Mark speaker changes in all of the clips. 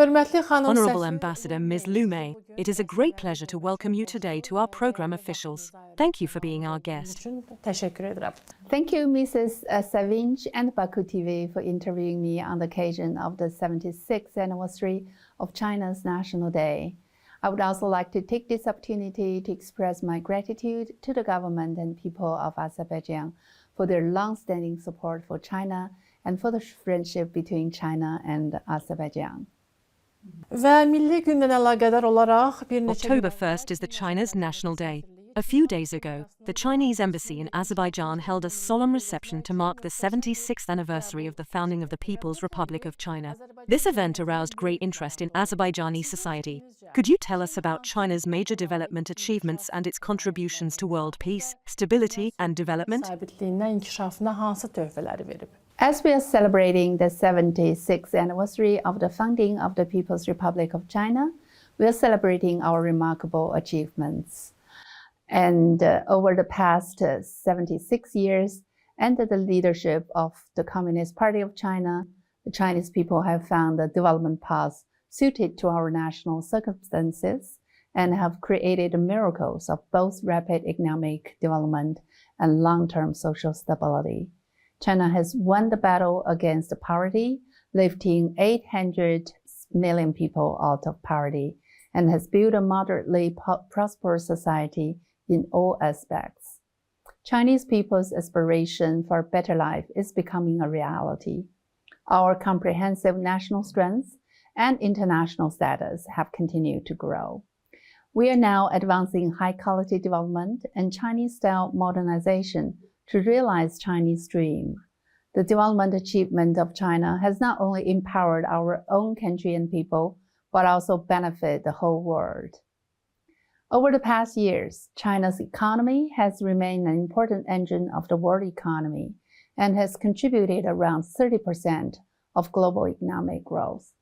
Speaker 1: Hörmətli xanım
Speaker 2: Honorable
Speaker 1: səfir,
Speaker 2: Ambassador Ms. Lume, it is a great pleasure to welcome you today to our program officials. Thank you for being our guest.
Speaker 1: üçün təşəkkür edirəm.
Speaker 3: Thank you, Mrs. Savinch and Baku TV for interviewing me on the occasion of the 76th anniversary of China's National Day. I would also like to take this opportunity to express my gratitude to the government and people of Azerbaijan for their long-standing support for China and for the friendship between China and Azerbaijan.
Speaker 1: Və milli gündən əlaqədar olaraq bir neçə
Speaker 2: October 1st is the China's National Day. A few days ago, the Chinese embassy in Azerbaijan held a solemn reception to mark the 76th anniversary of the founding of the People's Republic of China. This event aroused great interest in Azerbaijani society. Could you tell us about China's major development achievements and its contributions to world peace, stability and development?
Speaker 1: sabitliyindən inkişafına hansı töhfələri verib?
Speaker 3: As we are celebrating the 76th anniversary of the founding of the People's Republic of China, we are celebrating our remarkable achievements. And over the past 76 years, under the leadership of the Communist Party of China, the Chinese people have found a development path suited to our national circumstances and have created miracles of both rapid economic development and long-term social stability. China has won the battle against poverty, lifting 800 million people out of poverty, and has built a moderately prosperous society in all aspects. Chinese people's aspiration for a better life is becoming a reality. Our comprehensive national strengths and international status have continued to grow. We are now advancing high-quality development and Chinese-style modernization to realize Chinese dream. The development achievement of China has not only empowered our own country and people, but also benefit the whole world. Over the past years, China's economy has remained an important engine of the world economy and has contributed around 30% of global economic growth.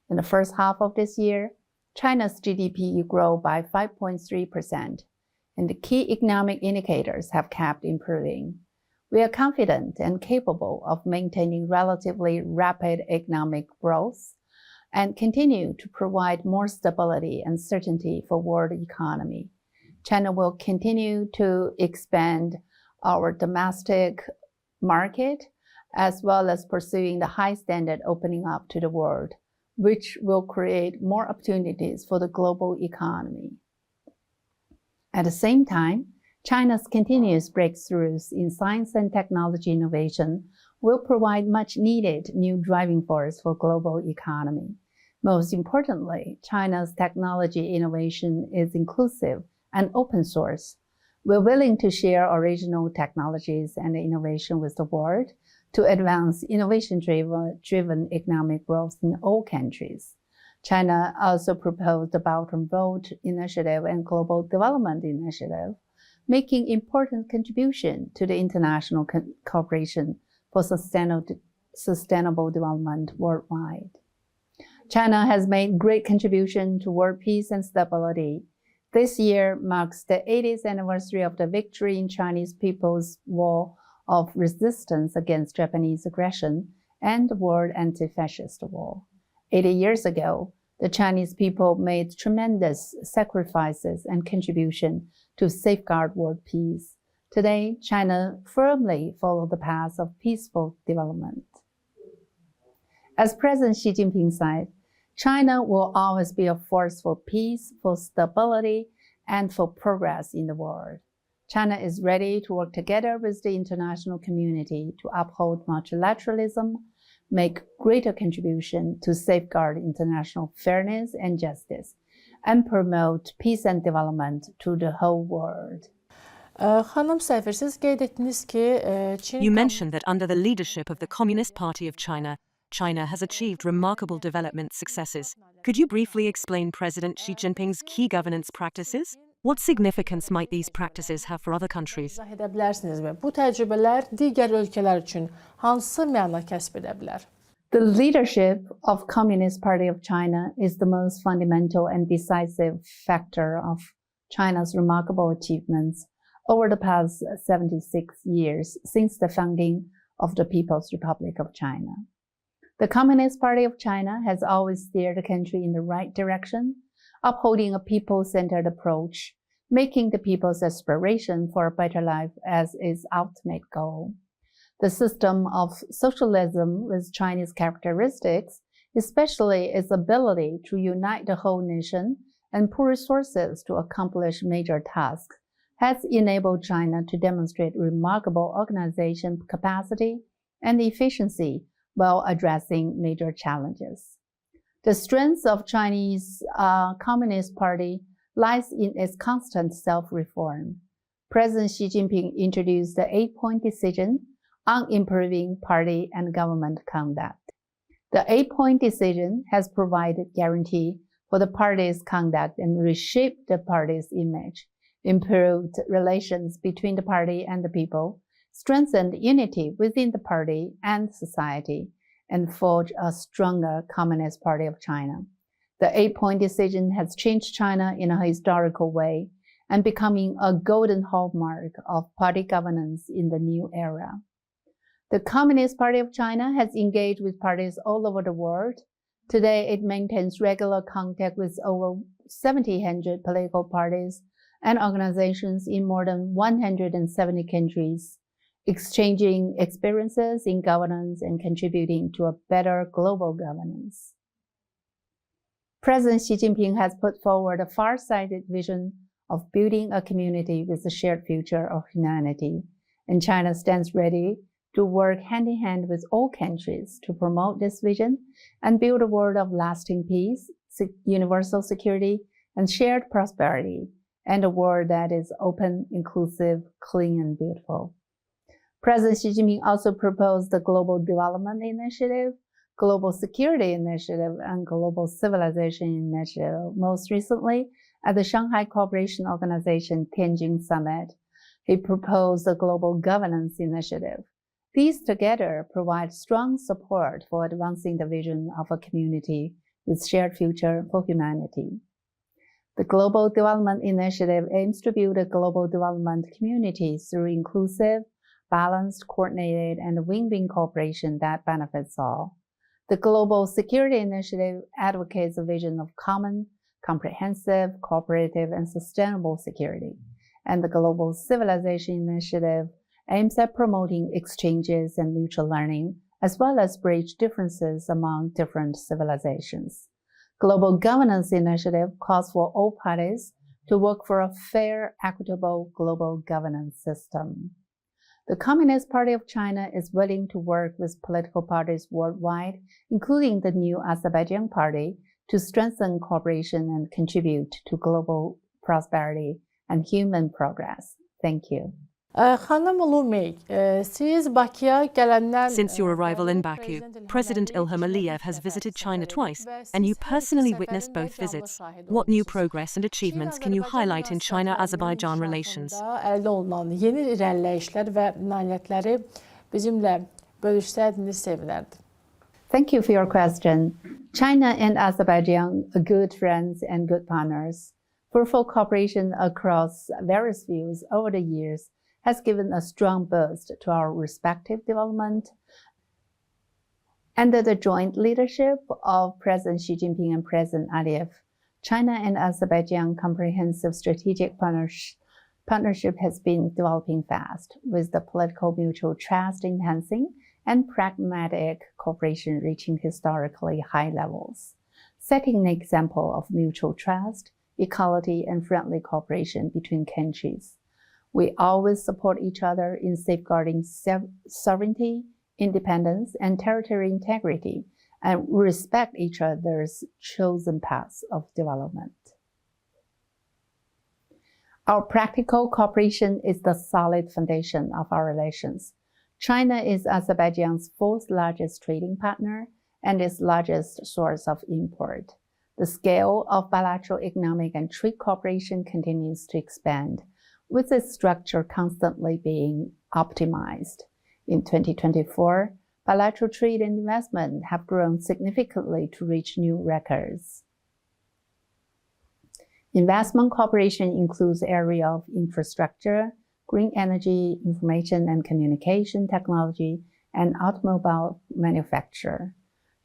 Speaker 3: In the first half of this year, China's GDP grew by 5.3%, and the key economic indicators have kept improving. We are confident and capable of maintaining relatively rapid economic growth and continue to provide more stability and certainty for world economy. China will continue to expand our domestic market as well as pursuing the high standard opening up to the world, which will create more opportunities for the global economy. At the same time, China's continuous breakthroughs in science and technology innovation will provide much needed new driving force for global economy. Most importantly, China's technology innovation is inclusive and open source. We're willing to share original technologies and innovation with the world to advance innovation-driven economic growth in all countries. China also proposed the Belt and Road Initiative and Global Development Initiative, making important contribution to the international cooperation for sustainable development worldwide. China has made great contribution to world peace and stability. This year marks the 80th anniversary of the victory in Chinese people's war of resistance against Japanese aggression and the World Anti-Fascist War. 80 years ago, the Chinese people made tremendous sacrifices and contribution to safeguard world peace. Today, China firmly follows the path of peaceful development. As President Xi Jinping said, China will always be a force for peace, for stability, and for progress in the world. China is ready to work together with the international community to uphold multilateralism, make greater contribution to safeguard international fairness and justice, and promote peace and development to the whole world.
Speaker 1: Xanım səfir, siz qeyd etdiniz ki, Çin...
Speaker 2: You mentioned that under the leadership of the Communist Party of China, China has achieved remarkable development successes. Could you briefly explain President Xi Jinping's key governance practices? What significance might these practices have for other countries?
Speaker 1: İzah edə bilərsinizmi? Bu təcrübələr digər ölkələr üçün hansı məna kəsb edə bilər?
Speaker 3: The leadership of Communist Party of China is the most fundamental and decisive factor of China's remarkable achievements over the past 76 years since the founding of the People's Republic of China. The Communist Party of China has always steered the country in the right direction, upholding a people-centered approach, making the people's aspiration for a better life as its ultimate goal. The system of socialism with Chinese characteristics, especially its ability to unite the whole nation and pool resources to accomplish major tasks, has enabled China to demonstrate remarkable organization capacity and efficiency while addressing major challenges. The strength of Chinese Communist Party lies in its constant self-reform. President Xi Jinping introduced the 8-point decision on improving party and government conduct. The 8-point decision has provided guarantee for the party's conduct and reshaped the party's image, improved relations between the party and the people, strengthened unity within the party and society, and forged a stronger Communist Party of China. The 8-point decision has changed China in a historical way and becoming a golden hallmark of party governance in the new era. The Communist Party of China has engaged with parties all over the world. Today, it maintains regular contact with over 1,700 political parties and organizations in more than 170 countries, exchanging experiences in governance and contributing to a better global governance. President Xi Jinping has put forward a far-sighted vision of building a community with a shared future of humanity, and China stands ready to work hand-in-hand with all countries to promote this vision and build a world of lasting peace, universal security, and shared prosperity, and a world that is open, inclusive, clean, and beautiful. President Xi Jinping also proposed the Global Development Initiative, Global Security Initiative, and Global Civilization Initiative, most recently at the Shanghai Cooperation Organization Tianjin Summit. He proposed the Global Governance Initiative. These together provide strong support for advancing the vision of a community with shared future for humanity. The Global Development Initiative aims to build a global development community through inclusive, balanced, coordinated, and win-win cooperation that benefits all. The Global Security Initiative advocates a vision of common, comprehensive, cooperative, and sustainable security. And the Global Civilization Initiative aims at promoting exchanges and mutual learning, as well as bridge differences among different civilizations. Global Governance Initiative calls for all parties to work for a fair, equitable global governance system. The Communist Party of China is willing to work with political parties worldwide, including the new Azerbaijan Party, to strengthen cooperation and contribute to global prosperity and human progress. Thank you.
Speaker 1: Xanım Ulumey, siz Bakıya gələndən...
Speaker 2: Since your arrival in Baku, President Ilham Aliyev has visited China twice, and you personally witnessed both visits. What new progress and achievements can you highlight in China-Azerbaijan relations?
Speaker 1: Əldə olunan yeni irəliləyişlər və nailiyyətləri bizimlə bölüşsəydiniz sevinərdim.
Speaker 3: Thank you for your question. China and Azerbaijan are good friends and good partners. Fruitful cooperation across various fields over the years has given a strong boost to our respective development. Under the joint leadership of President Xi Jinping and President Aliyev, China and Azerbaijan comprehensive strategic partnership has been developing fast, with the political mutual trust enhancing and pragmatic cooperation reaching historically high levels, setting an example of mutual trust, equality, and friendly cooperation between countries. We always support each other in safeguarding sovereignty, independence, and territorial integrity, and respect each other's chosen paths of development. Our practical cooperation is the solid foundation of our relations. China is Azerbaijan's fourth largest trading partner and its largest source of import. The scale of bilateral economic and trade cooperation continues to expand, with its structure constantly being optimized. In 2024, bilateral trade and investment have grown significantly to reach new records. Investment cooperation includes areas of infrastructure, green energy, information and communication technology, and automobile manufacture.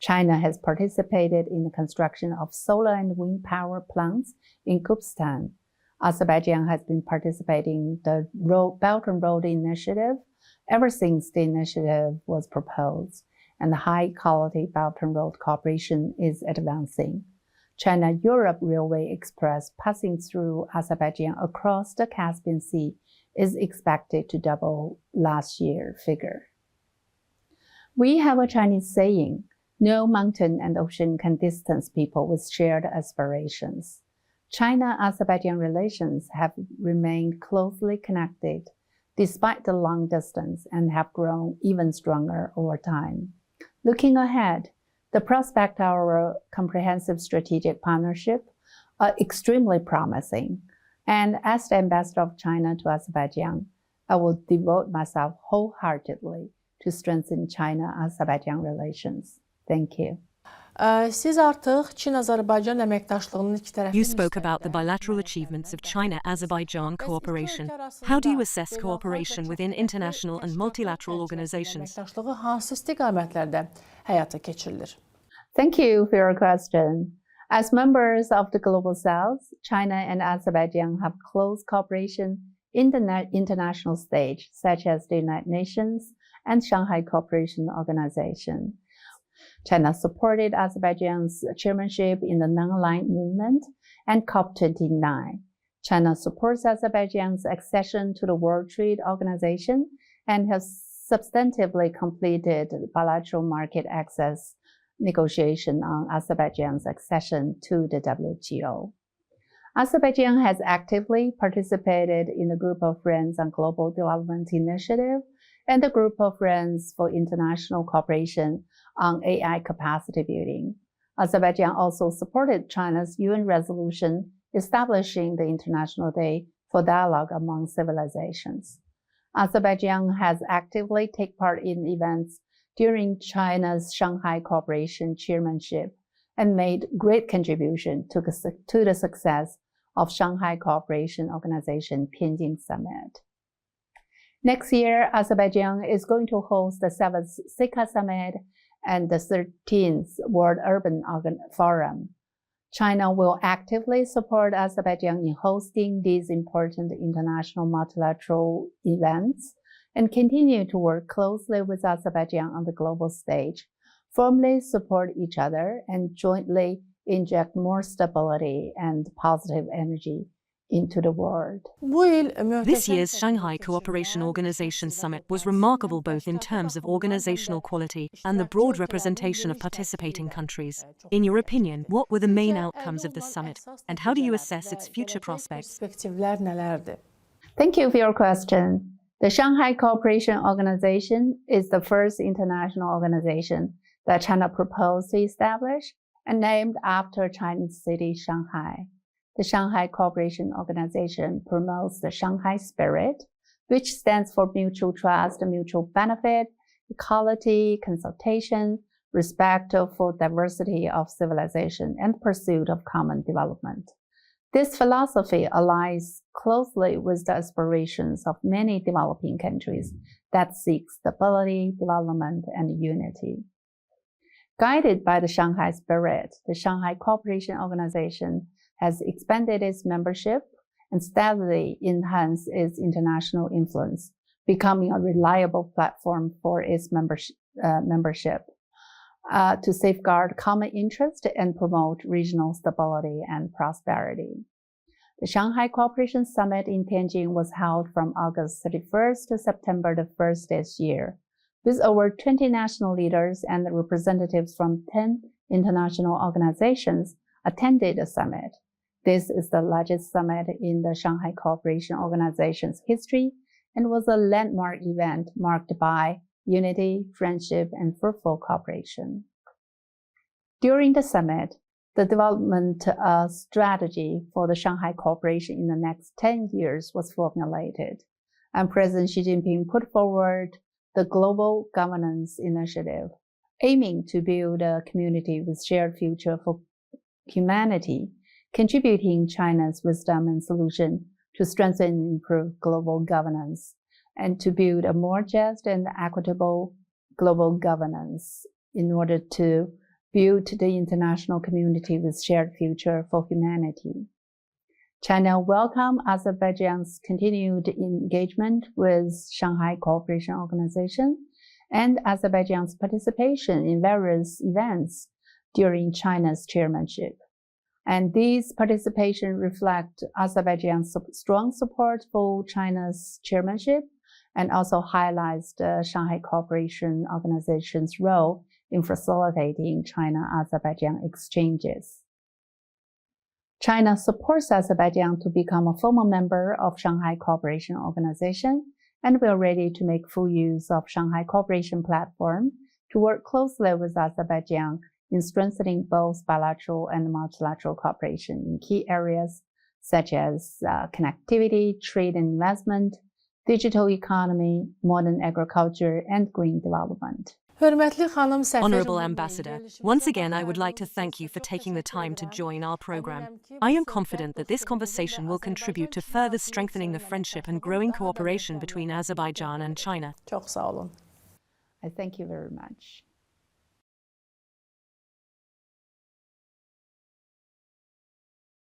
Speaker 3: China has participated in the construction of solar and wind power plants in Kyrgyzstan. Azerbaijan has been participating in the Belt and Road Initiative ever since the initiative was proposed, and the high-quality Belt and Road cooperation is advancing. China-Europe Railway Express passing through Azerbaijan across the Caspian Sea is expected to double last year's figure. We have a Chinese saying, "No mountain and ocean can distance people with shared aspirations." China-Azerbaijan relations have remained closely connected despite the long distance and have grown even stronger over time. Looking ahead, the prospects of our comprehensive strategic partnership are extremely promising. And as the ambassador of China to Azerbaijan, I will devote myself wholeheartedly to strengthen China-Azerbaijan relations. Thank you.
Speaker 1: Siz artıq Çin-Azərbaycan əməkdaşlığının iki tərəfli
Speaker 2: You spoke about the bilateral achievements of China-Azerbaijan cooperation. How do you assess cooperation within international and multilateral organizations?
Speaker 1: Əməkdaşlığı hansı istiqamətlərdə həyata keçirilir?
Speaker 3: Thank you for your question. As members of the Global South, China and Azerbaijan have close cooperation in the international stage, such as the United Nations and Shanghai Cooperation Organization. China supported Azerbaijan's chairmanship in the non-aligned movement and COP29. China supports Azerbaijan's accession to the World Trade Organization and has substantively completed bilateral market access negotiation on Azerbaijan's accession to the WTO. Azerbaijan has actively participated in the Group of Friends on Global Development Initiative and the Group of Friends for International Cooperation on AI capacity building. Azerbaijan also supported China's UN resolution establishing the International Day for Dialogue Among Civilizations. Azerbaijan has actively taken part in events during China's Shanghai Cooperation chairmanship and made great contribution to the success of Shanghai Cooperation Organization Tianjin Summit. Next year, Azerbaijan is going to host the 7th SICA Summit and the 13th World Urban Forum. China will actively support Azerbaijan in hosting these important international multilateral events and continue to work closely with Azerbaijan on the global stage, firmly support each other, and jointly inject more stability and positive energy into the world.
Speaker 2: This year's Shanghai Cooperation Organization Summit was remarkable both in terms of organizational quality and the broad representation of participating countries. In your opinion, what were the main outcomes of the summit, and how do you assess its future prospects?
Speaker 3: Thank you for your question. The Shanghai Cooperation Organization is the first international organization that China proposed to establish and named after Chinese city Shanghai. The Shanghai Cooperation Organization promotes the Shanghai spirit, which stands for mutual trust, mutual benefit, equality, consultation, respect for diversity of civilization, and pursuit of common development. This philosophy aligns closely with the aspirations of many developing countries that seek stability, development, and unity. Guided by the Shanghai spirit, the Shanghai Cooperation Organization has expanded its membership and steadily enhanced its international influence, becoming a reliable platform for its membership to safeguard common interest and promote regional stability and prosperity. The Shanghai Cooperation Summit in Tianjin was held from August 31st to September the 1st this year, with over 20 national leaders and representatives from 10 international organizations attended the summit. This is the largest summit in the Shanghai Cooperation Organization's history and was a landmark event marked by unity, friendship, and fruitful cooperation. During the summit, the development strategy for the Shanghai Cooperation in the next 10 years was formulated, and President Xi Jinping put forward the Global Governance Initiative, aiming to build a community with shared future for humanity, contributing China's wisdom and solution to strengthen and improve global governance, and to build a more just and equitable global governance in order to build the international community with shared future for humanity. China welcomes Azerbaijan's continued engagement with Shanghai Cooperation Organization and Azerbaijan's participation in various events during China's chairmanship. And these participation reflect Azerbaijan's strong support for China's chairmanship and also highlights the Shanghai Cooperation Organization's role in facilitating China-Azerbaijan exchanges. China supports Azerbaijan to become a formal member of Shanghai Cooperation Organization, and we are ready to make full use of Shanghai Cooperation Platform to work closely with Azerbaijan in strengthening both bilateral and multilateral cooperation in key areas such as connectivity, trade and investment, digital economy, modern agriculture, and green development.
Speaker 1: Hörmətli xanım səfir.
Speaker 2: Honorable Ambassador, once again I would like to thank you for taking the time to join our program. I am confident that this conversation will contribute to further strengthening the friendship and growing cooperation between Azerbaijan and China.
Speaker 1: Çox sağ olun.
Speaker 3: I thank you very much.